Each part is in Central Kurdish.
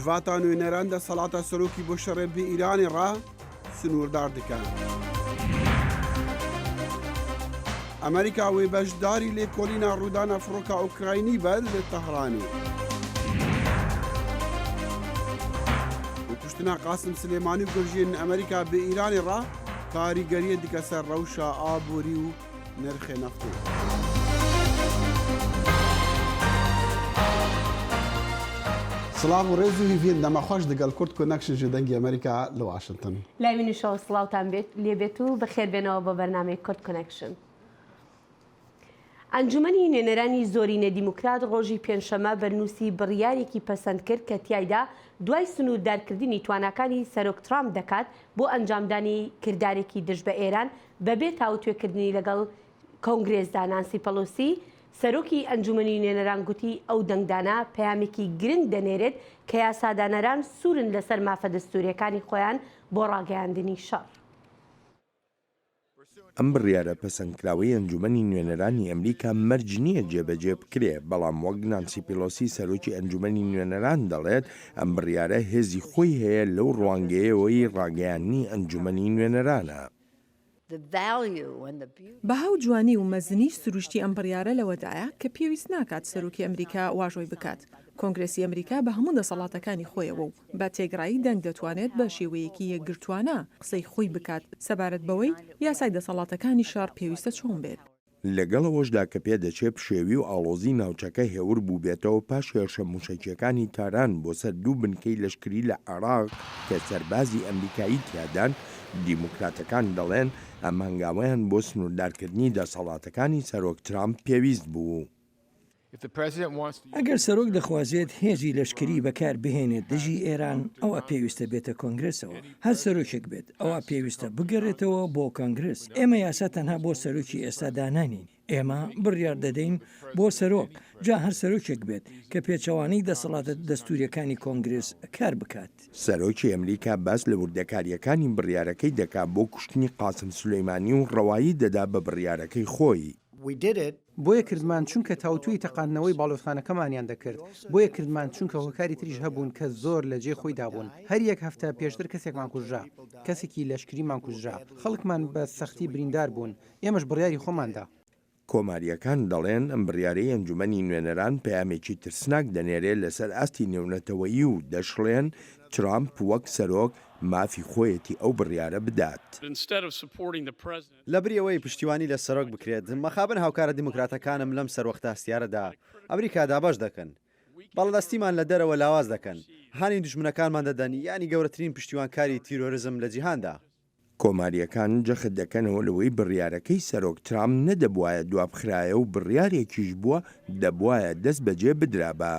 هیڤاتا نوێنەران دەسەڵاتە سەرۆکی بۆ شەڕێبی ئیرانی ڕا سنووردار دەکەن. ئەمریکا وێ بەشداری لێکۆڵینە ڕوودانە فڕۆکە ئوکراینی بە لە تەهرانی. کوشتنا قاسم سلێمانی و گورژێن ئەمریکا بە ئیرانی ڕا کاریگەریە دیکە سەر ڕەوشە ئابووری و نرخێ نەفتو. سڵاو و ڕێز و هیڤین دەمەخۆش دەگەڵ کورد کۆنەکشن ji دەنگی ئەمریکا لە واشنگتن. لاوینیشەوە سڵاوتان لێبێت و بەخێربێنەوە بە بەرنامەی کورد کۆنەکشن. ئەنجومەنی نوێنەرانی زۆرینە دیموکرات ڕۆژی پێنجشەمە بەرنووسی بڕیارێکی پەسەند کرد کە تیایدا دوای سنووردارکردنی تواناکانی سەرۆک ترامپ دەکات بۆ ئەنجامدانی کردارێکی دژ بە ئێران بەبێ تاوتوێکردنی لەگەڵ کۆنگرێسدا. نانسی پەلۆسی سەرۆکی ئەنجومەنی نوێنەران گوتی ئەو دەنگدانە پەیامێکی گرنگ دەنێرێت کە یاسادانەران سوورن لەسەر مافە دەستوریەکانی خۆیان بۆ ڕاگەیاندنی شەڕ. ئەم بڕیارە پەسەندکراوەی ئەنجومەنی نوێنەرانی ئەمریکا مەرج نییە جێبەجێ بکرێ، بەڵام وەک نانسی پیلۆسی سەرۆکی ئەنجومەنی نوێنەران دەڵێت ئەم بڕیارە هێزی خۆی هەیە لەو ڕوانگەیەوەی ڕاگەیاندنی ئەنجومەنی نوێنەرانە. بەهاو جوانی و مەزنی سروشتی ئەم بڕیارە لەوەدایە کە پێویست ناکات سەرۆکی ئەمریکا واژۆی بکات. کۆنگرێسی ئەمریکا بە هەموو دەسەڵاتەکانی خۆیەوە و بە تێگرایی دەنگ دەتوانێت بە شێوەیەکی یەکگرتوانە قسەی خۆی بکات سەبارەت بەوەی یاسای دەسەڵاتەکانی شار پێویستە چۆن بێت. لەگەڵەوەشدا کە پێدەچێت پشێوی و ئاڵۆزی ناوچەکە هێور بوو بێتەوە پاش هێرشە موشەکیەکانی تاران بۆ سەر دوو بنکەی لەشکری لە عێراق کە سەربازی ئەمریکایی تیادان، دیموکراتەکان دەڵێن ئەم هەنگاوەیان بۆ سنووردارکردنی دەسەڵاتەکانی سەرۆک ترامپ پێویست بوو. ئەگەر سەرۆک دەخوازێت هێزی لەشکری بەکار بهێنێت دژی ئێران ئەوە پێویستە بێتە کۆنگرسەوە. هەر سەرۆکێک بێت ئەوە پێویستە بگەڕێتەوە بۆ کۆنگرس. ئێمە یاسا تەنها بۆ سەرۆکی ئێستا دانانین. ئێمە بڕیار دەدەین بۆ سەرۆک، جا هەر سەرۆکێک بێت کە پێچەوانەی دەسەڵاتە دەستوریەکانی کۆنگرس کار بکات. سەرۆکی ئەمریکا باس لە وردەکاریەکانی بڕیارەکەی دەکات بۆ کوشتنی قاسم سولەیمانی و ڕەوایی دەدا بە بڕیارەکەی خۆی. بۆیە کردمان چونکە تاوتوی تەقاندنەوەی باڵۆتخانەکەمانیان دەکرد، بۆیە کردمان چونکە هۆکاری تریش هەبوون کە زۆر لە جێ خۆی دابوون. هەر یەک هەفتە پێشتر کەسێکمان کوژرا، کەسێکی لەشکریمان کوژرا، خەڵکمان بە سەختی بریندار بوون، ئێمەش بڕیاری خۆماندا. کۆماریەکان دەڵێن ئەم بڕیارەی ئەنجومەنی نوێنەران پەیامێکی ترسناک دەنێرێت لەسەر ئاستی نێونەتەوەیی و دەشڵێن ترامپ وەک سەرۆک مافی خۆیەتی ئەو بڕیارە بدات. لە بریەوەی پشتیوانی لە سەرۆک بکرێت، مەخابن هاوکارە دیموکراتەکانم لەم سەرۆختاستیارەدا ئەمریکادا بەش دەکەن. بەڵدەستیمان لە دەرەوە لاواز دەکەن، هانی دژمنەکانمان دەدەن، ینی گەورەترین پشتیوانکاری تیرۆریزم لە جیهاندا. کۆماریەکان جەخت دەکەنەوە لەوەی بڕیارەکەی سەرۆک ترامپ نەدەبوایە دوابخرایە و بڕیارێکیش بووە دەبوایە دەست بەجێ بدرا بە.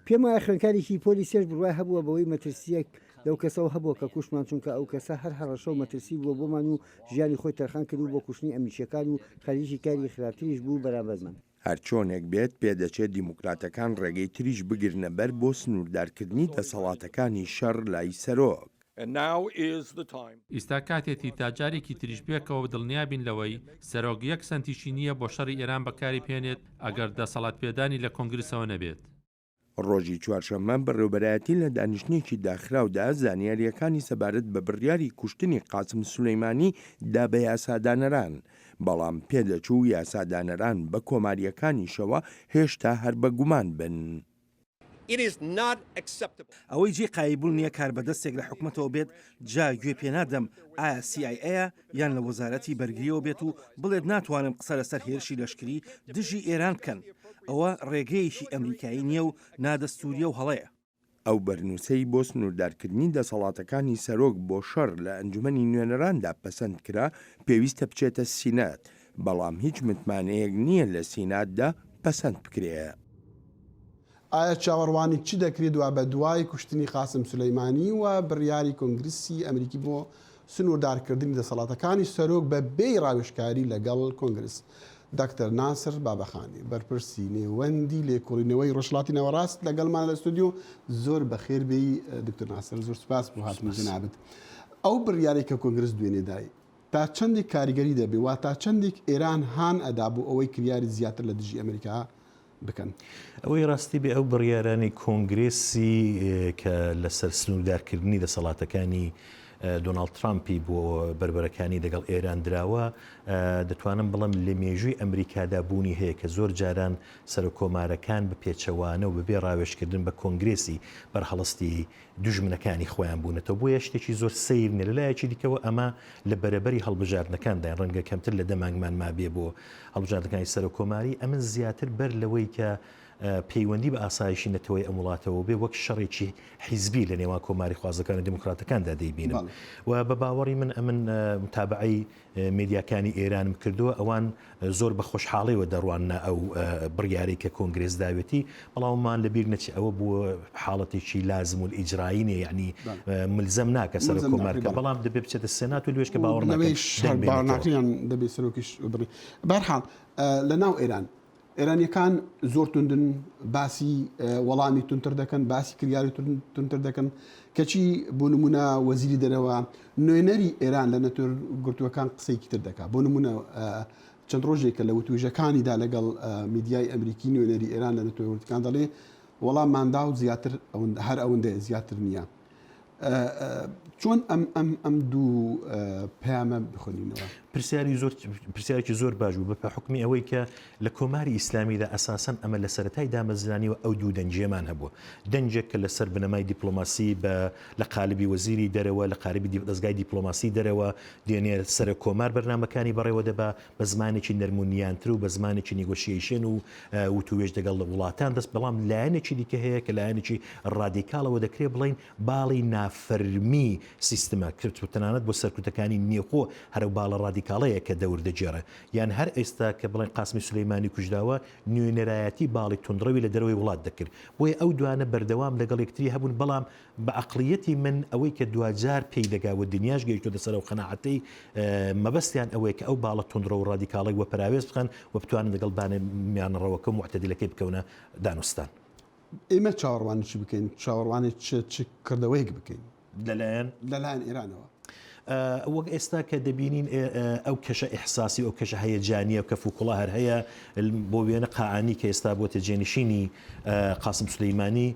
پێم وایە خوێنکارێکی پۆلیسیش بڕوای هەبووە بەوەی مەترسیەک لەو کەسەوە هەبووە کە کوشمان، چونکە ئەو کەسە هەر هەڕەشە و مەترسی بووە بۆمان و ژیانی خۆی تەرخان کرد و بۆ کوشتنی ئەمیشەکان و خەریکی کاری خراپتریش بوو بەرامبەرمان. هەر چۆنێک بێت پێدەچێت دیموکراتەکان ڕێگەی تریش بگرنە بەر بۆ سنووردارکردنی دەسەڵاتەکانی شەڕ لای سەرۆک. ئیستا کاتێتی تاجارێکی تریش بێکەوە دڵنیابین لەوەی سەرۆک یەک سنتیشی نییە بۆ شەڕی ئێران بەکاری پێنێت ئەگەر دەسەڵات پێدانی لە کۆنگرسەوە نەبێت. ڕۆژی چوارشەممە بەڕێوەبەرایەتی لە دانیشتێکی داخراودا زانیاریەکانی سەبارەت بە بڕیاری کوشتنی قاسم سولەیمانی دا بە یاسادانەران، بەڵام پێدەچوو یاسادانەران بە کۆماریەکانیشەوە هێشتا هەر بە گومان بن. ئەوەی جێ قایبوون نییە کار بەدەستێک لە حکوومەتەوە بێت، جا گوێ پێنادەم ئایا CIA یان لە وەزارەتی بەرگریەوە بێت و بڵێت ناتوانم قسە لەسەر هێرشی لەشکری دژی ئێران بکەن. ئەوە ڕێگەیەکی ئەمریکایی نییە و نادەستوریە و هەڵەیە. ئەو بەرنووسەی بۆ سنووردارکردنی دەسەڵاتەکانی سەرۆک بۆ شەڕ لە ئەنجومەنی نوێنەراندا پەسەند کرا پێویستە بچێتە سینات، بەڵام هیچ متمانەیەک نییە لە سیناتدا پەسەند بکرێ. ئایا چاوەڕوانی چی دەکرێت دوای بە دوای کوشتنی قاسم سولەیمانی و بڕیاری کۆنگرسی ئەمریکی بۆ سنووردارکردنی دەسەڵاتەکانی سەرۆک بە بێی ڕاوێژکاری لەگەڵ کۆنگرس؟ دکتەر ناسر بابەخانی بەرپرسی نێوەندی لێکۆڵینەوەی ڕۆژهەڵاتی ناوەڕاست لەگەڵمان لە ئەستودیۆ. زۆر بەخێر بێی دکتۆر ناسر، زۆر سوپاس بۆ هاتنی جەنابەت. ئەو بڕیارێک کە کۆنگرس دوێنێدای تا چەندێک کاریگەری دەبێ و تا چەندێک ئێران هان ئەدا بۆ ئەوەی کریاری زیاتر لە دژی ئەمریکا بکەن. ئەوەی ڕاستی بێ ئەو بڕیارانی کۆنگرێسی کە لەسەر سنووردارکردنی دەسەڵاتەکانی دۆناڵد ترامپی بۆ بربەرەکانی لەگەڵ ئێران دراوە دەتوانم بڵم لە مێژووی ئەمریکادا بوونی هەیە کە زۆر جاران سەرۆکۆمارەکان بە پێچەوانە و بەبێ ڕاوێژکردن بە کۆنگرێسی بەرهەڵستی دوژمنەکانی خۆیان بوونەتەوە بۆ شتێکی زۆر سیرنێ لەلایەکی دیکەوە ئەمە لە بەرەبەری هەڵبژاردنەکاندا ڕەنگە کەمتر لە دەمانگمان مابێ بۆ هەڵبژاردنەکانی سەرۆکۆماری ئەمە زیاتر بەر لەوەی کە پەیوەندی بە ئاسایشی نەتەوەی ئەم وڵاتەوە بێ وەک شەڕێکی حیزبی لە نێوان کۆماری خوازەکان و دموکراتەکاندا دەیبینم و بە باوەڕی من متابعی مێدیاکانی ئێرانم کردووە ئەوان زۆر بە خۆشحاڵیەوە دەڕواننا ئەو بڕیارەی کە کۆنگرێس داوێتی بەڵاومان لەبیر نەچی ئەوە بووە حاڵەتێکی لازم و ئیجرایینێ یعنی ملزەم ناکە سەر کۆمارکە بەڵام دەبێت بچێتە سێنات و لێش کە باوەڕ ناکەن دەبێت سەرۆکیش بڕی بەرحاڵ لە ناو ئێرانیەکان زۆر توندن باسی وەڵامی تونتر دەکەن باسی کریاری تونتر دەکەن کەچی بۆ نمونە وەزیری دەرەوە نوێنەری ئێران لە نەتۆر گرتووەکان قسەیکی تر دەکات بۆ نمونە چەند ڕۆژێکە لە وتوێژەکانیدا لەگەڵ میدیای ئەمریکی نوێنەری ئێران لە نەتۆر گرتوەکان دەڵێ وەڵام ماندا و زیاتر هەر ئەوەندە زیاتر نییە چۆن ئەم دوو پەیامە بخۆنینەوە پرسیارێکی زۆر باش بوو بە حکمی ئەوەی کە لە کۆماری ئیسلامیدا ئەساسەن ئەمە لە سەرەتای دامەزرانیەوە ئەو دوو دەنجێمان هەبووە دەنجێک کە لەسەر بنەمای دیپلۆماسی لە قالبی وەزیری دەرەوە لە قالبی دەستگای دیپلۆماسی دەرەوە دێنێ سەر کۆمار بەرنامەکانی بەڕێوە دەبا بە زمانێکی نەرمونیانتر و بە زمانێکی نیگۆشیشن و وتوێژ دەگەڵ وڵاتان دەست بەڵام لایەنێکی دیکە هەیە کە لایەنێکی ڕادیکاڵەوە دەکرێت بڵین باڵی نافەرمی سیستمە تەنانەت بۆ سەرکوتەکانی نێخۆ هەرو باڵە ڕادیکاڵەیە کە دەور دەجێڕە یان هەر ئێستا کە بڵێن قاسمی سولەیمانی کوژداوە نوێنەرایەتی باڵی تونندڕەوی لە دەرەوەی وڵات دەکرد بۆیە ئەو دوانە بەردەوام لەگەڵ یەکتری هەبوون بەڵام بە عقلیەتی من ئەوەی کە دوجار پێی دەگاوە دنیاش گەیشتۆ سەر و قەناعەتەی مەبەستیان ئەوەیە کە ئەو باڵە تونندڕە و ڕادیکاڵی وە پراوێز بخەن و بتوانن لەگەڵ میانڕەوەکە معتەدیلەکەی بکەونە دانوستان ئێمە چاوەڕوانیی بکەین چاوەڕوانی چ کردەوەیەک بکەین لەلایەن ئێرانەوە وەک ئێستا کە دەبینین ئەو کەشە ئیحساسی ئەو کەشە هەیەجانیە و کە فوکوڵا هەر هەیە بۆ وێنە قاعانی کە ئێستا بۆ تێجێنشینی قاسم سولەیمانی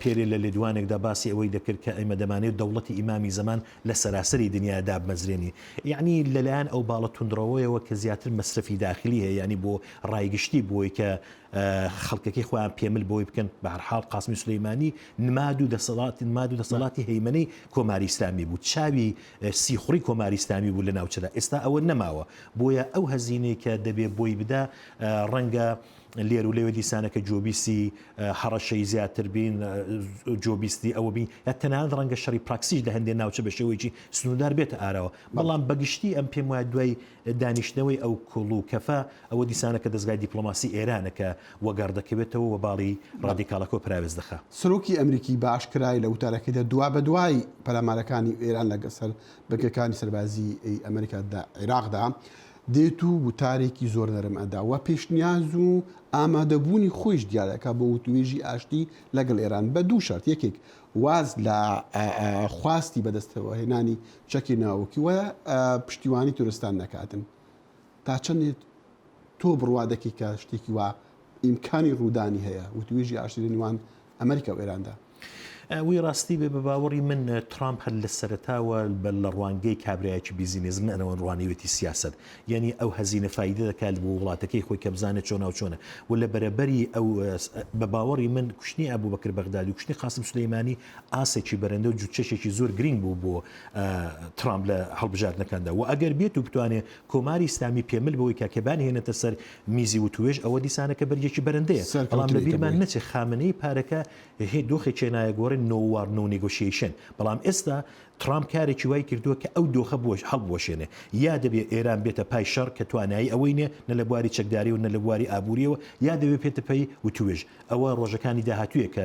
پێرێ لە لێدوانێکدا باسی ئەوەی دەکرد کە ئەمە دەمانێت دەوڵەتی ئیمامی زەمان لە سەراسەری دنیادا بمەزرێنی یعنی لەلایەن ئەو باڵە تونندڕەوەیەوە کە زیاتر مەصرفی داخلی هەیە ینی بۆ ڕایگشتی بۆی کە خەڵکەکەی خۆیان پێمل بۆی بکەن بە هەر حاڵ قاسمی سولەیمانی نماد و دەسەڵاتی هەیمنەی کۆماری ئیسلامی بوو چاوی سیخوڕی کۆماری ئیسلامی بوو لە ناوچەدا ئێستا ئەوە نەماوە بۆیە ئەو هەزینەی کە دەبێت بۆی بدا ڕەنگە لێر و لێوە دیسانەکە جۆبیستی هەڕەشەی زیاتر بین جۆبیستی ئەوە بین یا تەنانەت ڕەنگە شەڕی پراکسیش لە هەندێک ناوچە بە شێوەیەکی سنوودار بێتە ئاراوە بەڵام بەگشتی ئەم پێم وایە دوای دانیشتنەوەی ئەو کوڵ و کەفە ئەوە دیسانەکە دەستگای دیپلۆماسی ئێرانەکە وەگەڕدەکەوێتەوە و باڵی ڕادیکاڵەکە و پراوێز دەخە سەرۆکی ئەمریکی باشکرای لە وتارەکەیدا دوا بە دوای پەلامارەکانی ئێران لەگە سەر بەکەکانی سەربازی عێراقدا عێراقدا دێت و وتارێکی زۆر نەرم ئەدا و پێشنیاز و ئامادەبوونی خۆش دیارەکە بۆ وتوێژی ئاشتی لەگەڵ ئێران بە دوو شەرت یەکێک واز لە خواستی بەدەستەوە هێنانی چەکی ناوەکی وە پشتیوانی تورستان نەکاتن تا چەندێت تۆ بڕوا دەکەی کە شتێکی وا ئیمکانی ڕوودانی هەیە وتوێژی ئاشتی لە نێوان ئەمریکا و ئێراندا وی ڕاستی بێ بە باوەڕی من ترامپ هەر لە سەرتاوە لە ڕوانگەی کابراایکی بیزینێزم ئەنەوە ڕوانیوەتی سیاست یعنی ئەو هەزینە فایدە دەکات بۆ وڵاتەکەی خۆی کە بزانێت چۆنە و چۆنە و لە بەرەبەری ئەو بە باوەڕی من کوشتنی ئەبوبەکر بەغدادی و کوشتنی قاسم سولەیمانی ئاسێکی بەرەندە و جوچەشێکی زۆر گرنگ بوو بۆ ترامپ لە هەڵبژاردنەکاندا و ئەگەر بێت و بتوانێت کۆماری ئیسلامی پێمل بەوەی کاکەبانی هێنێتە سەر میزی و توێژ ئەوە دیسانەکە بەرجێکی بەرەندەیە بەڵام لە بیرمان نەچێت خامنەی پارەکە دۆخی چێنایە گۆڕن نۆوار نۆ نیگۆشیشن بەڵام ئێستا ترامپ کارێکی وای کردووە کە ئەو دۆخە هەڵبوەشێنێ یا دەبێت ئێران بێتە پای شەڕ کە توانایی ئەوەی نێ نە لە بواری چەکداری و نە لە بواری ئابوووریەوە یا دەبێت پێتە پێی وتوێژ ئەوە ڕۆژەکانی داهاتوویە کە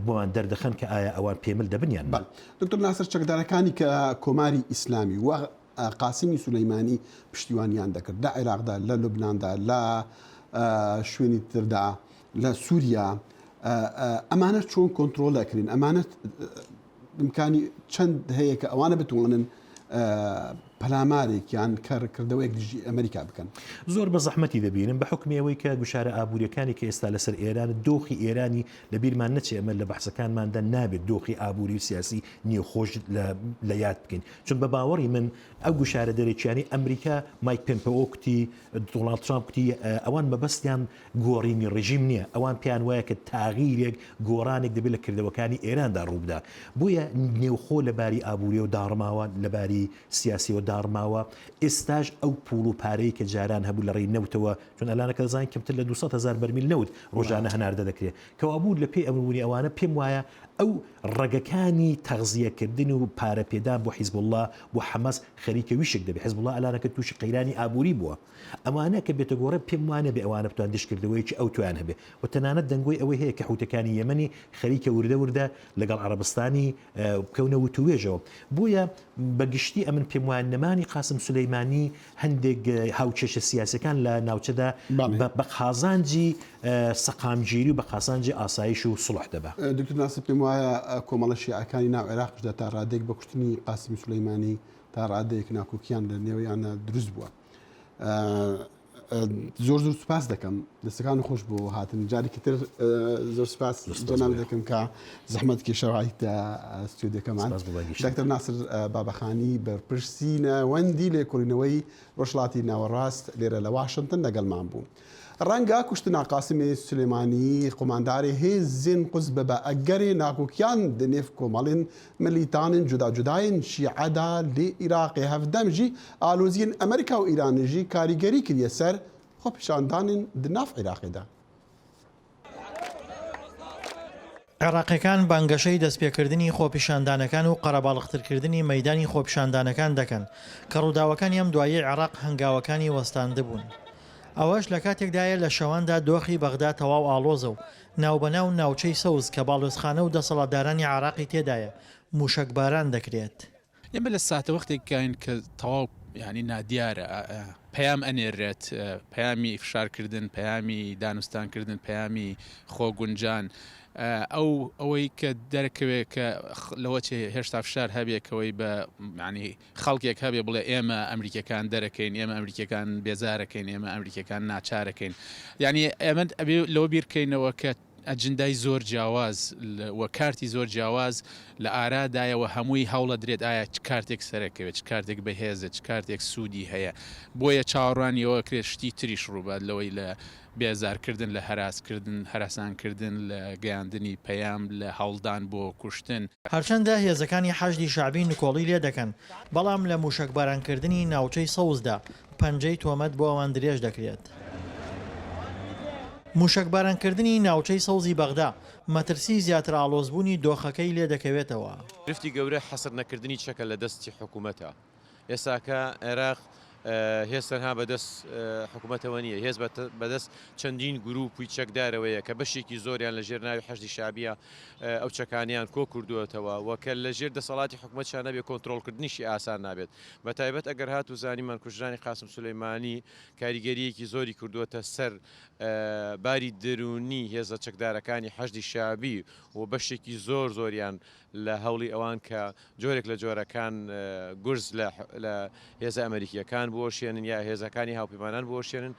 بۆمان دەردەخەن کە ئایا ئەوان پێمل دەبنیان دکتۆر ناسەر چەکدارەکانی کە کۆماری ئیسلامی و قاسمی سولەیمانی پشتیوانیان دەکرد لە عێراقدا لە لوبناندا لە شوێنی تردا لە سووریا ئەمانە چۆن کۆنتترۆل دەکرین ئەمانەت امکانی چەند هەیە کە ئەوانە بتوانن پەلامارێکیان کردەوەیەک دژی ئەمریکا بکەن. زۆر بە زەحمەتی دەبینم بە حکمیەوەی کە گوشارە ئابوووریەکانی کە ئێستا لەسەر ئێران دۆخی ئێرانی لە بیرمان نەچێ ئەمە لە بەحسەکانماندا نابێت دۆخی ئابووری و سیاسی نیوخۆش لە یاد بکەین چون بە باوەڕی من ئەو گوشارە دەرێکیانی ئەمریکا مایک پمپەوە کوتی دۆناڵد ترامپ کوتی ئەوان مەبەستیان گۆڕینی ڕژیم نییە ئەوان پیان وایە کە تاغیرێک گۆڕانێک دەبێت لە کردەوەکانی ئێراندا ڕووبدا بۆیە نێوخۆ لەباری ئابووری و داڕماوە لەباری سیاسی و داڕماوە ئێستاش ئەو پوڵ و پارەی کە جاران هەبوو لە ڕێی نەوتەوە چون ئەلانەکە زان کەمتر لە 200,000 بەرمیل نەوت ڕۆژانە هەناردە دەکرێت کەوا بوو لە پێی ئەمرونی ئەوانە پێم وایە ئەو ڕێگەکانی تەغزیەکردن و پارەپێدان بۆ حیزب الله بۆ حەماس خەریکە ویشک دەبێت حیزب الله ئەلانەکە تووشی قەیرانی ئابووری بووە ئەمانە کە بێتە گۆڕە پێم وانە بێ ئەوانە بتوان دشکردەوەیکی ئەو تویان هەبێ و تەنانەت دەنگۆی ئەوەی هەیە کە حوتەکانی یەمەنی خەریکە وردە لەگەڵ عەرەبستانی بکەونەوە توێژەوە بۆیە بەگشتی ئەمن پێم وایە نەمانی قاسم سولەیمانی هەندێک هاوچێشە سیاسەکان لە ناوچەدا بە قازانجی سەقامگیری و بە قازانجی ئاسایش و سڵح دەبە. دکتۆر ناسر پێم وایە کۆمەڵە شیعەکانی ناو عێراقشدا تا ڕادێک بە کوشتنی قاسم سولەیمانی تا ڕادەیەک ناکۆکیان لە نێوەیانە دروست بووە. زۆر سوپاس دەکەم دەستەکان خۆش بۆ هاتن جارێکی تر زۆر سوپاس جەناب دەکەم کە زەحمەت کێشەوایتە ستودیۆکەمان دکتۆر ناسر بابەخانی بەرپرسی ناوەندی لێکۆڵینەوەی ڕۆژهەڵاتی ناوەڕاست لێرە لە واشنگتن لەگەڵمان بوو. ڕەنگە کوشتنا قاسمی سولەیمانی قۆمانداری هێزên قوز ببە ئەگەرێ ناکۆکیان دنێف کۆمەڵین ملیتانن جوداجوداین شیعەدا لێ عێراقی هەفدەم ژی ئالۆزیین ئەمریکا و ئیرانژی کاریگەری کردیە سەر خۆپیشاندانن دناف عێراقیدا. عێراقیەکان بانگەشەی دەستپێکردنی خۆپیشاندانەکان و قەرەباڵغترکردنی مەیدانی خۆپیشاندانەکان دەکەن کە ڕووداوەکانی ئەم دوایە عێراق هەنگاوەکانی وەستاندە بوون. ئەوەش لە کاتێکدایە لە شەواندا دۆخی بەغدا تەواو ئاڵۆزە و ناوبەناو ناوچەی سەوز کە باڵۆزخانە و دەسەڵاتدارانی عێراقی تێدایە موشکباران دەکرێت. ئێمە لە ساتە وەختێکین کە تەواو ینی نادیارە پەیام ئەنێرێت پەیامی فشارکردن پەیامی دانوستانکردن پەیامی خۆگونجان ئەوەی کە دەرەکەوێت کە لەوە هێشتا فشار هەبێکەوەی بە ینی خەڵکێک هەبێ بڵێ ئێمە ئەمریکەکان دەرەکەین ئێمە ئەمریکەکان بێزارەکەین ئێمە ئەمریکەکان ناچارەکەین ینی ئێمە ئەبێ لەوە بیرکەینەوە کە ئەجندای زۆر جیاواز وە کارتی زۆر جیاواز لە ئارادایەوە هەمووی هەوڵە درێت ئایا چ کارتێک سەرەکەوێت چ کارتێک بەهێزە چ کارتێک سوودی هەیە بۆیە چاوەڕوانیەوە کرێت شتی تریش ڕووبات لەوەی لە بێزارکردن لە هەراسکردن هەراسانکردن لە گەیاندنی پەیام لە هەوڵدان بۆ کوشتن هەرچەندە هێزەکانی حەشدی شعبی نکۆڵی لێ دەکەن بەڵام لە موشکبارانکردنی ناوچەی سەوزدا پەنجەی تۆمەت بۆ ئەوان درێژ دەکرێت. موشکبارانکردنی ناوچەی سەوزی بەغدا مەترسی زیاتر ئالۆزبوونی دۆخەکەی لێ دەکەوێتەوە. گرفتی گەورە حەسر نەکردنی چەکە لە دەستی حکوومەتە ئێستاکە عێراق هێز تەنها بەدەست حکوومەتەوە نییە هێز بەدەست چەندین گروپی چەکدارەوەیە کە بەشێکی زۆریان لە ژێر ناوی حەشدی شعبیە ئەو چەکانیان کۆ کردووەتەوە وەکە لە ژێر دەسەڵاتی حکوومەتشان نەبێت کۆنتترۆلکردنیشی ئاسان نابێت بە تایبەت ئەگەر هات و زانیمان کوژرانی قاسم سولەیمانی کاریگەریەکی زۆری کردووەتە سەر باری دەرونی هێزە چەکدارەکانی حەشدی شعبی و بەشێکی زۆریان لە هەوڵی ئەوان کە جۆرێک لە جۆرەکان گورز لە هێزە ئەمریکیەکان بۆشێنن یا هێزەکانی هاوپەیمانان بۆشێنن.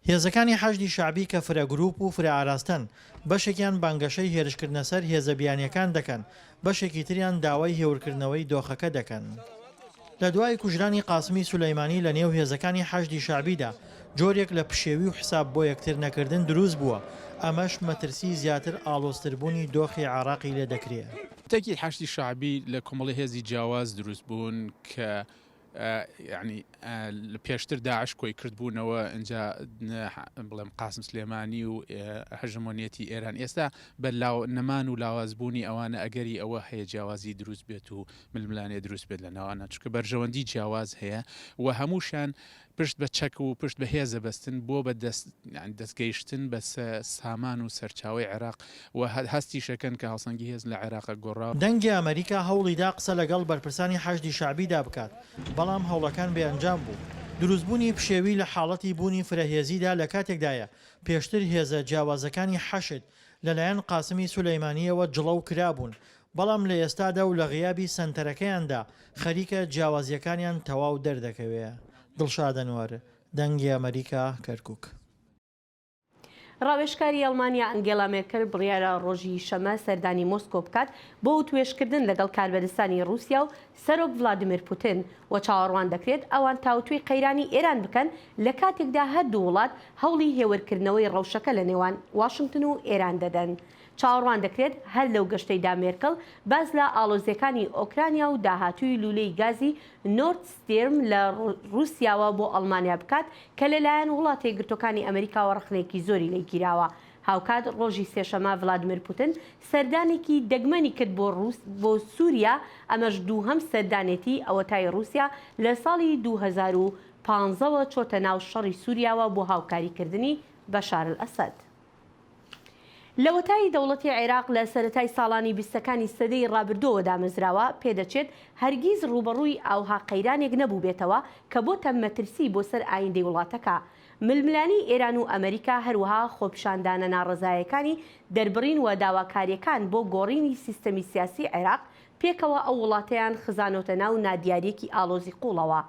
هێزەکانی حەشدی شعبی کە فرە گروپ و فرە ئاراستن بەشێکیان بانگەشەی هێرشکردنە سەر هێزە بیانیەکان دەکەن بەشێکی تریان داوای هێورکردنەوەی دۆخەکە دەکەن. لە دوای کوژرانی قاسمی سولەیمانی لە نێو هێزەکانی حەشدی شعبیدا جۆرێک لە پشێوی و حساب بۆ یەکتر نەکردن دروست بووە ئەمەش مەترسی زیاتر ئالۆزتربوونی دۆخی عێراقی لێ دەکرێت. تەکی حەشدی شعبی لە کۆمەڵی هێزی جیاواز دروست بوون کە ینی لە پێشتر داعش کۆی کردبوونەوە اینجا بڵێم قاسم سلێمانی و هەژمۆنیەتی ئێران ئێستا بە نەمان و لاوازبوونی ئەوانە ئەگەری ئەوە هەیە جیاوازی دروست بێت و ململانێ دروست بێت لە ناوانە چکە بەرژەوەندی جیاواز هەیە و هەمووشان پشت بە چەک و پشت بە هێزە بەستن بۆ بە دەستگەیشتن بە سامان و سەرچاوی عێراق و هەستی شەکەن کە هەڵسەنگی هێز لە عێراقە گۆڕا. دەنگی ئەمریکا هەوڵیدا قسە لەگەڵ بەرپرسانی حەشدی شعبیدا بکات بەڵام هەوڵەکان بێئەنجام بوو. دروستبوونی پشێوی لە حاڵەتی بوونی فرەهێزیدا لە کاتێکدایە پێشتر هێزە جیاوازەکانی حەشد لەلایەن قاسمی سولەیمانیەوە جڵەو کرابوون بەڵام لە ئێستادا و لە غیابی سنتەرەکەیاندا خەریکە جیاوازیەکانیان تەواو دەردەکەوێ. دڵشادەنوار، دەنگی ئەمریکا، کەرکووک. ڕاوێژکاری ئەڵمانیا ئەنگێلا مێرکەل بڕیارە ڕۆژی شەمە سەردانی مۆسکۆ بکات بۆ توێشکردن لەگەڵ کاربەدەستانی رووسیا و سەرۆک ڤلادیمیر پوتین و چاوەڕوان دەکرێت ئەوان تاوتوێی قەیرانی ئێران بکەن لە کاتێکدا هەردوو وڵات هەوڵی هێورکردنەوەی ڕەوشەکە لە نێوان واشنگتن و ئێران دەدەن. چاوەڕوان دەکرێت هەر لەو گەشتەیدا مێرکەل باز لە ئاڵۆزیەکانی ئۆکرانیا و داهاتووی لولەی گازی نۆرد ستێرم لە رووسیاوە بۆ ئەڵمانیا بکات کە لەلایەن وڵاتە یەکگرتووەکانی ئەمریکاوە ڕخنێکی زۆری لێگیراوە. هاوکات ڕۆژی سێشەمە ڤلادیمیر پوتین سەردانێکی دەگمەنی کرد بۆ سووریا، ئەمەش دووهەم سەردانێتی ئەوەتای رووسیا لە ساڵی 2015ەوە چۆتە ناو شەڕی سووریاوە بۆ هاوکاریکردنی بەشار ئەسەد. لەوەتای دەوڵەتی عێراق لە سەرەتای ساڵانی بیستەکانی سەدەی ڕابردووەوە دامەزراوە پێدەچێت هەرگیز ڕوبەڕووی ئاوها قەیرانێک نەبوو بێتەوە کە بۆتە مەترسی بۆ سەر ئایندەی وڵاتەکە. ململانی ئێران و ئەمریکا هەروەها خۆپیشاندانە ناڕەزایەکانی دەربڕین و داواکاریەکان بۆ گۆڕینی سیستەمی سیاسی عێراق پێکەوە ئەو وڵاتەیان خزانۆتە ناو نادیاریەکی ئالۆزی قوڵەوە.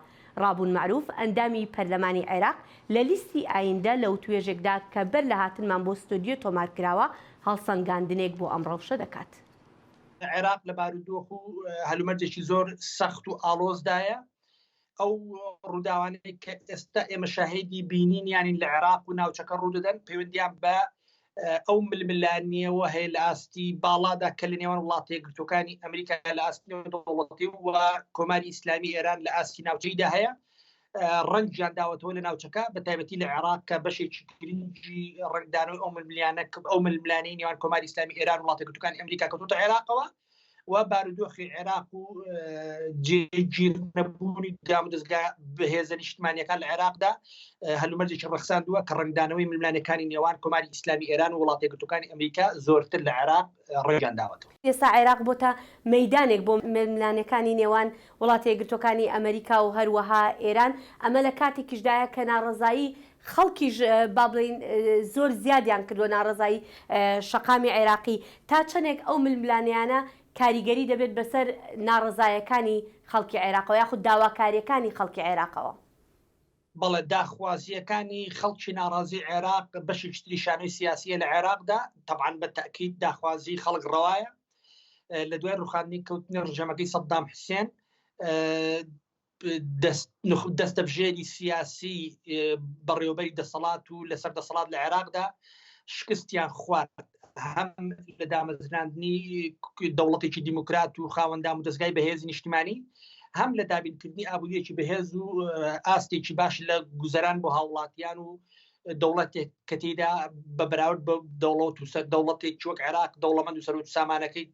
ڕابوون معروف ئەندامی پەرلەمانی عێراق لە لیستی ئایندە لەو توێژێکدا کە بەر لە هاتنمان بۆ ستۆدیۆ تۆمارکراوە هەڵسەنگاندنێک بۆ ئەمڕۆشە دەکات. عێراق لە بارودۆخ و هەلومەرجێکی زۆر سەخت و ئالۆزدایە. ئەو ڕووداوانەی کە ئێستا ئێمە شاهێدی بینین یانین لە عێراق و ناوچەکە ڕوودەدەن پەیوەندیان بە ئەو ململانیەوە هەیە لە ئاستی باڵادا کە لە نێوان وڵاتە یەکگرتووەکانی ئەمریکا لە ئاستی دەوڵەتی و کۆماری ئیسلامی ئێران لە ئاستی ناوچەیدا هەیە. ڕەنگیان داوەتەوە لە ناوچەکە بە تایبەتی لە عێراق کە بەشێکی گرنگی ڕنگدانەوەی ئەو ململانەی نێوان کۆماری ئیسلامی ئێران وڵاتە یەکگرتووەکانی ئەمریکا کەوتوتە عێراقەوە و بارودۆخی عێراق و جێگیرنەبوونی دام و دەستگا بەهێزە نیشتمانیەکان لە عێراقدا هەلومەرجێکی ڕەخساندووە کە ڕنگدانەوەی ململانەکانی نێوان کۆماری ئیسلامی ئێران و وڵاتە یەکگرتووەکانی ئەمریکا زۆرتر لە عێراق ڕێگیان داوەتەوە. ئێستا عێراق بۆتە مەیدانێک بۆ ململانەکانی نێوان وڵاتە یەکگرتووەکانی ئەمریکا و هەروەها ئێران، ئەمە لە کاتێکیشدایە کە ناڕەزایی خەڵکیش با بڵین زۆر زیادیان کردووە ناڕەزایی شەقامی عێراقی. تا چەندێک ئەو ململانیانە کاریگەری دەبێت بەسەر ناڕەزایەکانی خەڵکی عێراقەوە یاخود داواکاریەکانی خەڵکی عێراقەوە؟ بەڵێ داخوازیەکانی خەڵکی ناڕازی عێراق بەشێکی شانۆی سیاسیە لە عێراقدا طبعاً بە تەکید داخوازی خەڵک ڕەوایە. لە دوای ڕوخاندنی کەوتنی ڕژەمەکەی سەدام حوسێن دەستەبژێری سیاسی بەڕێوەبەری دەسەڵات و لەسەر دەسەڵات لە عێراقدا شکستیان خوارد، هەم لە دامەزراندنی دەوڵەتێکی دیموکرات و خاوەندام و دەستگای بەهێزی نیشتیمانی، هەم لە دابینکردنی ئابوووریەکی بەهێز و ئاستێکی باش لە گوزەران بۆ هاوڵاتیان و دەوڵەتێک کە تێیدا بە بەراورد بە دەوڵەت و دەوڵەتێک چۆک عێراق دەوڵەمەند و سەرۆک سامانەکەی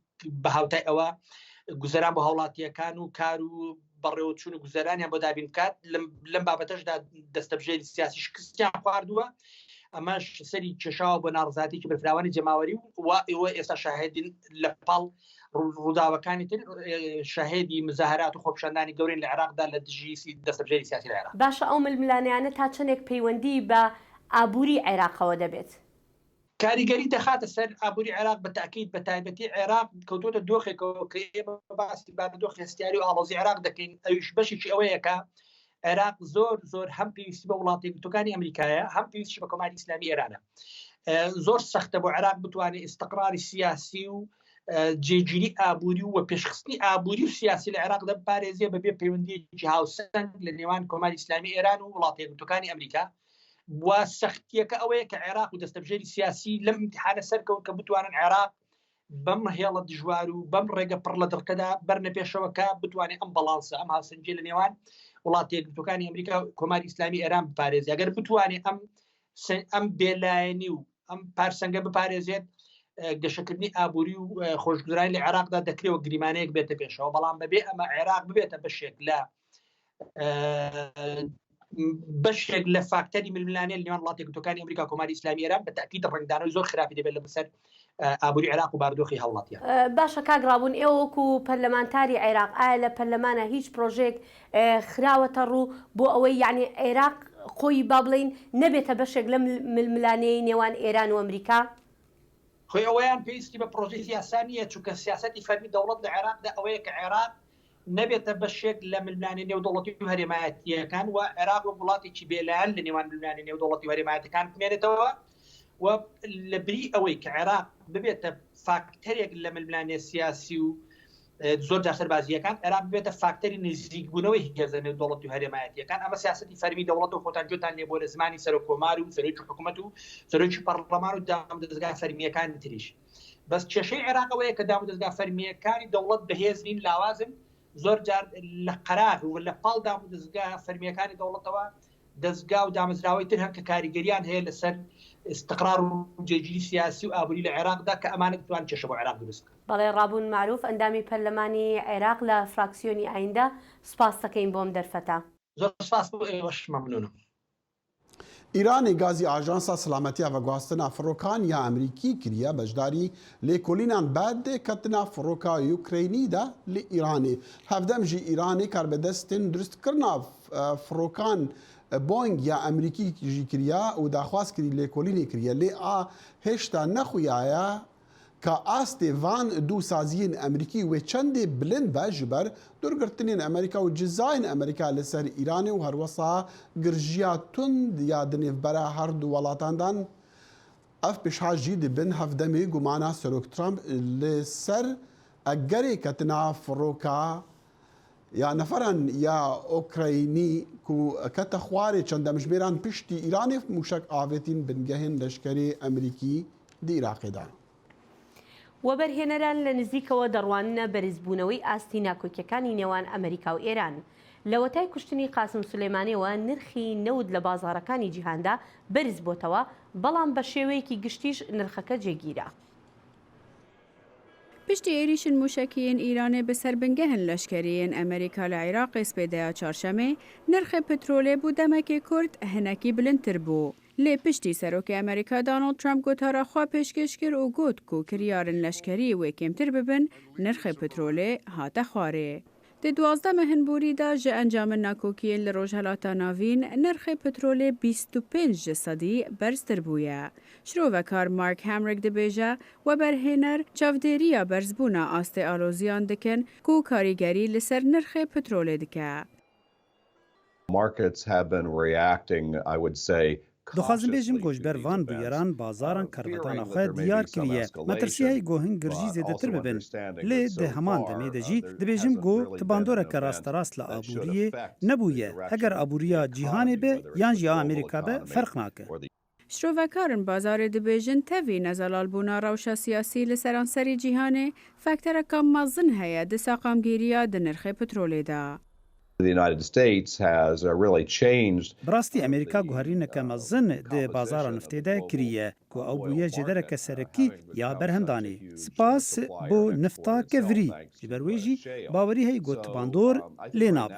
بە هاوتای ئەوە گوزەران بۆ هاوڵاتیەکان و کار و بەڕێوەچوون و گوزەرانیان بۆ دابین بکات. لەم بابەتەشدا دەستەبژێری سیاسی شکستیان خواردووە. ئەمەش سەری کێشاوە بۆ ناڕزایەتێکی بەرفراوانی جەماوەری و ئێوە ئێستا شاهێدین لە پاڵ ڕووداوەکانی تر شاهێدی مزاهرات و خۆپیشاندانی گەورەی لە عێراقدا لە دژی دەستەبژێری سیاسی لە عێراق. باشە ئەو ململانیانە تا چەندێک پەیوەندی بە ئابووری عێراقەوە دەبێت؟ کاریگەری دەخاتە سەر ئابووری عێراق بە تاکید بە تایبەتی عێراق کەوتۆتە دۆخێکەوە کە ئێمە باسی بارودۆخی هەستیاری و ئاڵۆزی عێراق دەکەین. ئەویش بەشێکی ئەوەیە کە عێراق زۆر هەم پێویستی بە وڵاتە یەکگرتووەکانی ئەمریکایە، هەم پێویستی بە کۆماری ئیسلامی ئێرانە. زۆر سەختە بۆ عێراق بتوانێت ئیستیقراری سیاسی و جێگیری ئابووری و پێشخستنی ئابووری و سیاسی لە عێراقدا بپارێزیە بەبێ پەیوەندیەکی هاوسەنگ لە نێوان کۆماری ئیسلامی ئێران و وڵاتە یەکگرتووەکانی ئەمریکا. و سەختیەکە ئەوەیە کە عێراق و دەستەبژێری سیاسی لەم امتحانە سەرکەوت کە بتوانن عێراق بەم هێڵە دژوار و بەم ڕێگە پڕ لە دڕکەدا بەرنە پێشەوەکە بتوانێت ئەم بەڵانسە ئەم هاوسەنگیە لە نێوان وڵاتە یەکگرتووەکانی ئەمریکا و کۆماری ئیسلامی ئێران بپارێزێت. ئەگەر بتوانێت ئەم بێلایەنی و ئەم پارسەنگە بپارێزێت، گەشەکردنی ئابووری و خۆشگوزرانی لە عێراقدا دەکرێەوە گریمانەیەک بێتە پێشەوە. بەڵام بەبێ ئەمە عێراق ببێتە بەشێک لە فاکتەری ململانیە لە نێوان وڵاتە یەکگرتووەکانی ئەمریکا و کۆماری ئیسلامی ئێران بە تاکید ڕنگدانەوەی زۆر خراپی دەبێت لە بەسەر ئابووری عێراق و بارودۆخی هەوڵاتیان. باشە کاگڕابوون، ئێوە وەکو پەرلەمانتاری عێراق ئایا لە پەرلەمانە هیچ پرۆژێک خراوەتە ڕوو بۆ ئەوەی یعنی عێراق خۆی با بڵین نەبێتە بەشێک لە ململانەی نێوان ئێران و ئەمریکا؟ خۆی ئەوەیان پێویستی بە پرۆژەی سیاسانیە چونکە سیاسەتی فەرمی دەوڵەت لە عێراقدا ئەوەیە کە عێراق نەبێتە بەشێک لە ململانی نێودوڵەتی و هەرێمایەتیەکان و عێراق و وڵاتێکی بێلایەن لە نێوان ململانی نێودوڵەتی و هەرێمایەتەکان بمێنێتەوە و لە بری ئەوەی کە عێراق ببێتە فاکتەرێک لە ململانی سیاسی و زۆر جار سەربازیەکان عێراق ببێتە فاکتەری نزیکبوونەوەی هێزە نێودوڵەتی و هەرێمایەتیەکان ئەمە سیاسەتی فەرمی دەوڵەت و خۆتان جۆتان لێ بۆ لە زمانی سەرۆکۆمار و سەرۆکی حکوومەت و سەرۆکی پەرلەمان و دامودەستگا فەرمیەکانی تریش بەس کێشەی عێراقەوەیە کە دامودەستگا فەرمیەکانی دەوڵەت بەهێز نین لاوازن زۆر جار لە قەرار و لە پاڵ دامودەستگا فەرمیەکانی دەوڵەتەوە دەستگا و دامەزراوەی تر هەم کە کاریگەریان هەیە لەسەر استقرار و جێگیری سیاسی و ئابووری لە عێراقدا کە ئەمانە دەتوان کێشە بۆ عێراق دروست بەڵێ ڕابوون معروف ئەندامی پەرلەمانی عێراق لە فراکسیۆنی ئایندا سپاس دەکەین بۆم دەرفەتە زۆر سپاس بۆ ئێوەش مەمنونم. ئیرانی گازی ئاژانسا سلامەتیە بەگواستنا فڕۆکان یا ئەمریکی کریە بەشداری لێکۆلینان بەد کەتنا فڕۆکا یوکرینیدا لە ئیرانێ هەفدەم ژی ئیرانی کاربەدەستن دروستکردنا فڕۆکان بۆنگ یا ئەمریکی ژی کریە و داخواست کردی لێکۆلینی کریە لێ هێشتا نەخویایە کە ئاستێ ڤان دوو سازیین ئەمریکی وێ چەندێ بلند بە ji ber دوورگرتنین ئەمریکا و جزایên ئەمریکا لەسەر ئیرانê و هەروەسا گرژیya tund ya dinêvbera herdû welatandan ev pêşha jî dibin hevdemê gumana Serok Trump li ser egerê ketina firoka ya neferan ya Ukraynî ku kete xwarê çend demjimêran piştî Îranê mûşek avêtîn bingehên leşkerê Emerîkî di Iraqê da. وەبەرهێنەران لە نزیکەوە دەڕواننە بەرزبوونەوەی ئاستی ناکۆکیەکانی نێوان ئەمریکا و ئێران لە وەتای کوشتنی قاسم سولەیمانیەوە نرخی نەود لە بازاڕەکانی جیهاندا بەرز بۆتەوە بەڵام بە شێوەیەکی گشتیش نرخەکە جێگیرە. پشتی عێریشن موشکیên Îranê bi ser bingehên leşkeriyên Amerîka li Iraqê spêdeya çarşemê nirxê petrolê bû demekê Kurd hinekî bilindtir bû. Lê piştî Serokê Amerîka Donald Trump gotara xwe pêşkêş kir û got ku kiryarên leşkerî wê kêmtir bibin nirxê petrolê hate xwarê. Di 12 mehinborî da ji encamên nakokiyên li Rojhelata Navîn nirxê petrolê 25 sedî berztir bûye. Şrovekar Mark Hamrick dibêje weberhêner çavdêriya berzbûna astê aloziyan dikin ku karîgerî li ser nirxê petrolê dike. Markets have been reacting, I would say, دخوازم بێژم گۆژبەر وان بویێران بازاران کاربەتانە خۆ دیار کردیە مەترسیای گۆهن گرژی زێدەتر ببن لێ دە هەمان دەمێدەژی دەبێژم گۆ تباندۆرەکە ڕاستەڕاست لە ئابووریە نەبوویە هەگەر ئابووریە جیهانێ بێ یان ژیا ئەمریکا بە فەرق ناکە. Şrovekarên bazarê dibêjin tevî nezelalbûna rewşa siyasî li seranserî cîhanê faktereka mezin heye di saqamgîriya di nirxê petrolê da. The United States has really changed. براستی ئەمریکا گوهرینەکە مەزن دێ بازارە نفتێدا کریە کو ئەو بوویە جێدەرەکە سەرەکی یا بەرهەمدانی سپاس بۆ نفتا کەڤری ji ber wê jî bawerî heye gotbandor lê nabe.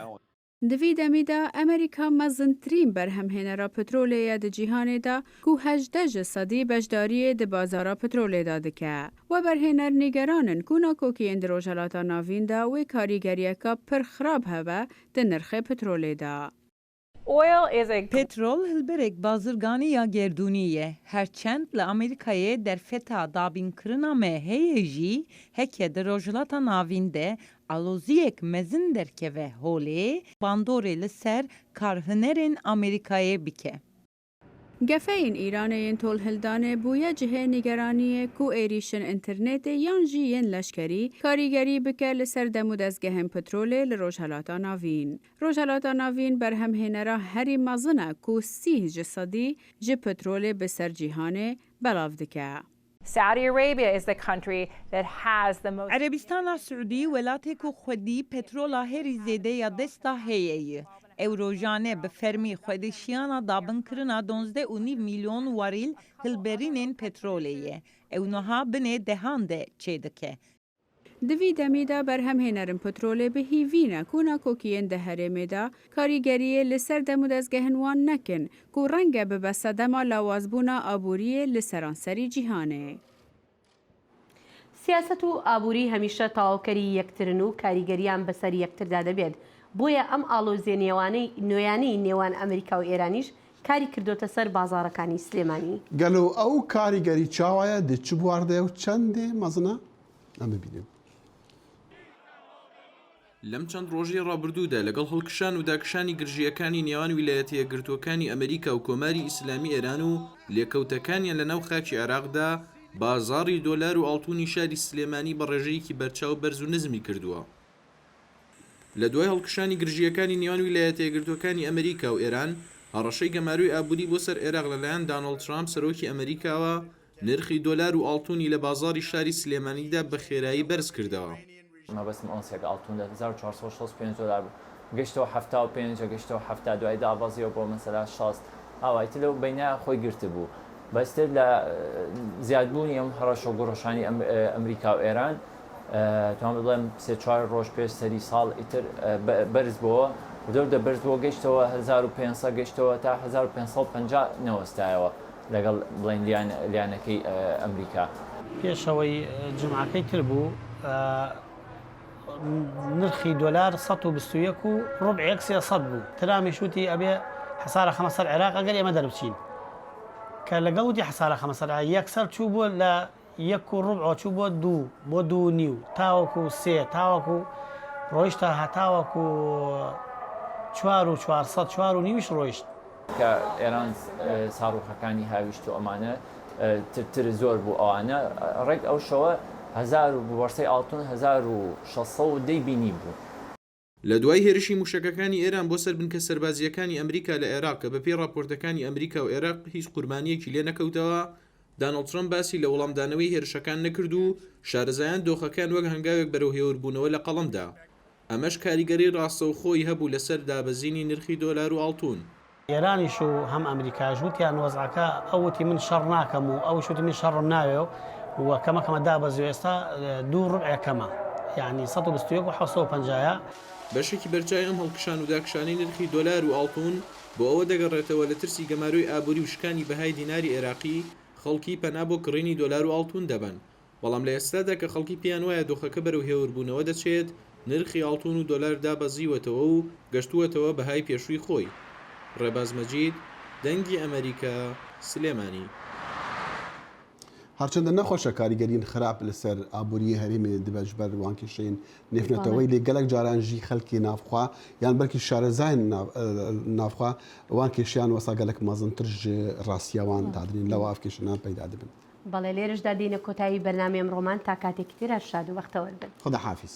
Di vî demî de Amerîka mezintirîn berhemhênera petrolê ye di cîhanê da ku 18 sedî beşdariyê di bazara petrolê da dike. Weberhêner nîgeranin ku nakokiyên di Rojhelata Navîn da wê karîgeriyeka pir xirab hebe di nirxê petrolê da. Petrol hilberek bazirganî ya gerdûnî ye herçend li Amerîkayê derfeta dabînkirina me heye jî heke di Rojhelata Navîn de aloziyek mezin derkeve holê bandorê li ser karhinerên Amerîkayê bike. Gefeyên Îranê yên tolhildanê bûye cihê nîgeraniyê ku êrîşin internetê yan jî yên leşkerî karîgerî bike li ser demûdezgehên petrolê li Rojhelata Navîn. Rojhelata Navîn berhemhênera herî mezin e ku 30 sedî ji petrolê bi ser cîhanê belav dike. Saudi Arabia is the country that has the most. Arabistana Suudî welatê ku xwedî petrola herî zêde ya desta heye ye. Ew rojane bi fermî xwedîşiyana dabinkirina 12.5 milyon warîl hilberînên petrolê ye. Ew niha binê dehan de çê dike. Di vî demî de berhemhênerin petrolê bi hîvîne ku nakokiyên di herêmê da karîgeriyê li ser demûdezgehên wan nekin ku renge bibe sedema lawazbûna aboriyê li seranserî cîhanê. سیاست و ئابووری هەمیشە تەواوکەری یەکترن و کاریگەریان بەسەر یەکتردا دەبێت بۆیە ئەم ئاڵۆزیە نێوانەی نوێیانەی نێوان ئەمریکا و ئێرانیش کاری کردوتە سەر بازارەکانی سلێمانی. گەلو ئەو کاریگەری چاوایە دێ چ بواردەیە و چەندێ مەزنە ئەمە ببینێن. لەم چەند ڕۆژی ڕابردوودا لەگەڵ هەڵکشان و داکشانی گرژیەکانی نێوان ویلایەتە یەکگرتووەکانی ئەمریکا و کۆماری ئیسلامی ئێران و لێکەوتەکانیان لە ناو خاکی عێراقدا بازاڕی دۆلار و ئاڵتوونی شاری سلێمانی بە ڕێژەیەکی بەرچاو بەرز و نزمی کردووە. لە دوای هەڵکشانی گرژیەکانی نێوان ویلایەتە یەکگرتووەکانی ئەمریکا و ئێران هەڕەشەی گەماروی ئابووری بۆ سەر عێراق لەلایەن دانەڵد ترامپ سەرۆکی ئەمریکاوە نرخی دۆلار و ئاڵتوونی لە بازاری شاری سلێمانیدا بە خێرایی بەرز کردەوە. مەبەستم ئەوسێک ئاڵتوون لە 1465 دلار بوو گەشتەوە 75 گەشتەوە 70 دوای دابازیەوە بۆ مەسەلا 60 ئاوایتە لەو بینە خۆی گرت بوو بەستێت لە زیادبوونی ئەم هەڕەشە گۆڕەشانی ئەمریکا و ئێران توان بڵێم 3-4 ڕۆژ پێش سەری ساڵ ئیتر بەرز بووە و دەوردە بەرز بۆ گەشتەوە 1500 گەشتەوە تا 1550 نەوەستایەوە لەگەڵ بڵین لیانەکەی ئەمریکا. پێشەوەی جمعەکەی تر بوو نرخی دۆلار 121 و ڕبع 300 بوو ترامیش وتی ئەبێ حسارە خەمە سەر عێراق ئەگەر ئێمە دەربچین کە لەگەڵ وتی حسارە خەمە سەر یەکسەر چوو بۆ لە 1 و ڕبع چوو بۆ 2 بۆ 2.5 تاوەکو 3 تاوەکو ڕۆیشتە هەتاوەکو 4 و 400 4.5 ڕۆیشت کە ئێران ساڕوخەکانی هاویشت و ئەمانە تر زۆر بوو ئەوانە ڕێک ئەو شەوە 1000 بوەرسەی ئاڵتون 1600 بینی بوو. لە دوای هێرشی موشکەکانی ئێران بۆ سەر بنکە سەربازیەکانی ئەمریکا لە عێراق کە بەپێی راپۆرتەکانی ئەمریکا و عێراق هیچ قوربانیەکی لێ نەکەوتەوە دانەڵد ترامپ باسی لە وەڵامدانەوەی هێرشەکان نەکرد و شارەزایان دۆخەکان وەک هەنگاوێک بەرەو هێوربوونەوە لە قەڵەمدا. ئەمەش کاریگەری ڕاستەوخۆی هەبوو لەسەر دابەزینی نرخی دۆلار و ئاڵتوون. ئێرانیش و هەم ئەمریکاش وتیان وەزعەکە ئەوتی من شەڕ ناکەم و ئەو شوتی من شەڕم ناوێ و کەمەکەمە دابەزیێ ئێستا 2 ڕبع کەمە یعنی 121 و 750 بەشێکی بەرچای ئەم هەڵکشان و داکشانی نرخی دۆلار و ئاڵتوون بۆ ئەوە دەگەڕێتەوە لە ترسی گەماروی ئابووری و شکانی بەهای دیناری عێراقی خەڵکی پەنا بۆ کڕینی دۆلار و ئاڵتوون دەبن بەڵام لە ئێستادا کە خەڵکی پێیان وایە دۆخەکە بەرەو هێوربوونەوە دەچێت نرخی ئاڵتوون و دۆلار دابەزیوەتەوە و گەشتووەتەوە بەهای پێشووی خۆی. ڕێباز مەجید دەنگی ئەمریکا سلێمانی. هەرچەندە نەخۆشە کاریگەرین خراپ لەسەر ئابووری هەرێمێ دەبەژبەر وانکێشین نێفنەتەوەی لێ گەلک جارانژی خەڵکی نافخوا یان بەرکی شارەزایان نافخوا وان کێشیان وەسا گەلک مەزنترژ ڕاستیاوان دادرین لەوە ئافکێشنان پەیدا دەبن. بەڵێ لێرەشدا دینە کۆتایی بەرنامەی ئەمڕۆمان تا کاتێکی تر هەر شاد و وەختەوە بن. خدا حافظ.